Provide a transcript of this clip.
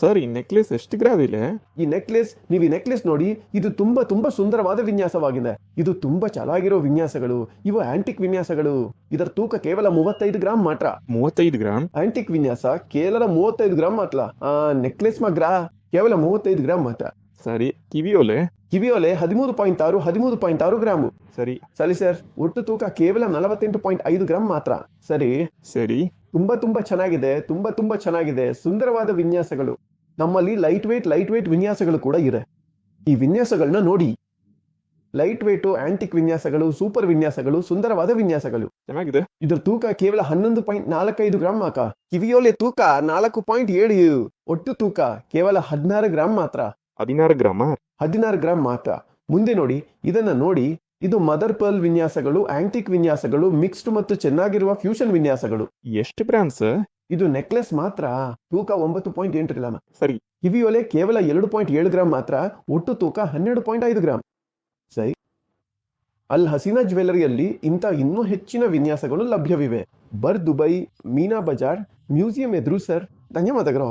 Sir ಈ necklace ಎಷ್ಟು gram ಇದೆ? ನೀವು ಈ ನೆಕ್ಲೆಸ್ ನೋಡಿ, ಇದು ತುಂಬಾ ತುಂಬಾ ಸುಂದರವಾದ ವಿನ್ಯಾಸವಾಗಿದೆ. ಇದು ತುಂಬಾ ಚೆನ್ನಾಗಿರೋ ವಿನ್ಯಾಸಗಳು. ಇವು ಆಂಟಿಕ್ ವಿನ್ಯಾಸಗಳು. ಇದರ ತೂಕ ಕೇವಲ 35 ಗ್ರಾಮ್ ಮಾತ್ರ. 35 ಗ್ರಾಮ್? ಆಂಟಿಕ್ ವಿನ್ಯಾಸ ಕೇವಲ 35 ಗ್ರಾಮ್ ಮಾತ್ರ. ನೆಕ್ಲೆಸ್ ಮಗ್ರ ಕೇವಲ 35 ಗ್ರಾಮ್ ಮಾತ್ರ. ಸರಿ, ಕಿವಿಯೋಲೆ? ಕಿವಿಯೋಲೆ 13.6 ಗ್ರಾಮು. ಸರಿ ಸರ್, ಒಟ್ಟು ತೂಕ ಕೇವಲ 48.5 ಗ್ರಾಮ್ ಮಾತ್ರ. ಸರಿ. ತುಂಬಾ ಚೆನ್ನಾಗಿದೆ. ತುಂಬಾ ಚೆನ್ನಾಗಿದೆ. ಸುಂದರವಾದ ವಿನ್ಯಾಸಗಳು. ನಮ್ಮಲ್ಲಿ ಲೈಟ್ ವೇಟ್ ವಿನ್ಯಾಸಗಳು ಕೂಡ ಇದೆ. ಈ ವಿನ್ಯಾಸಗಳನ್ನ ನೋಡಿ. ಲೈಟ್ ವೇಟ್ ಆಂಟಿಕ್ ವಿನ್ಯಾಸಗಳು, ಸೂಪರ್ ವಿನ್ಯಾಸಗಳು, ಸುಂದರವಾದ ವಿನ್ಯಾಸಗಳು. ಚೆನ್ನಾಗಿದೆ. ಇದರ ತೂಕ ಕೇವಲ 11.45 ಗ್ರಾಮ್ ಮಾತ್ರ. ಕಿವಿಯೋಲೆ ತೂಕ 4.7. ಒಟ್ಟು ತೂಕ ಕೇವಲ 16 ಗ್ರಾಮ್ ಮಾತ್ರ. 16 ಗ್ರಾಮ? 16 ಗ್ರಾಮ್ ಮಾತ್ರ. ಮುಂದೆ ನೋಡಿ, ಇದನ್ನ ನೋಡಿ. ಇದು ಮದರ್ ಪರ್ಲ್ ವಿನ್ಯಾಸಗಳು, ಆಂಟಿಕ್ ವಿನ್ಯಾಸಗಳು, ಮಿಕ್ಸ್ಡ್ ಮತ್ತು ಚೆನ್ನಾಗಿರುವ ಫ್ಯೂಷನ್ ವಿನ್ಯಾಸಗಳು. ಎಷ್ಟು ಗ್ರಾಮ್ ಸರ್? ಇದು ನೆಕ್ಲೆಸ್ ಮಾತ್ರ. ತೂಕ 9.8 ಗ್ರಾಮ್. ಸರಿ. ಕಿವಿಯೋಲೆ ಕೇವಲ 2.7 ಗ್ರಾಮ್ ಮಾತ್ರ. ಒಟ್ಟು ತೂಕ 12.5 ಗ್ರಾಮ್. ಸರಿ. ಅಲ್ ಹಸೀನಾ ಜ್ಯುವೆಲರಿಯಲ್ಲಿ ಇಂಥ ಇನ್ನೂ ಹೆಚ್ಚಿನ ವಿನ್ಯಾಸಗಳು ಲಭ್ಯವಿವೆ. ದುಬೈ, ಮೀನಾ ಬಜಾರ್, ಮ್ಯೂಸಿಯಂ ಎದುರು ಸರ್. ಧನ್ಯವಾದಗಳು.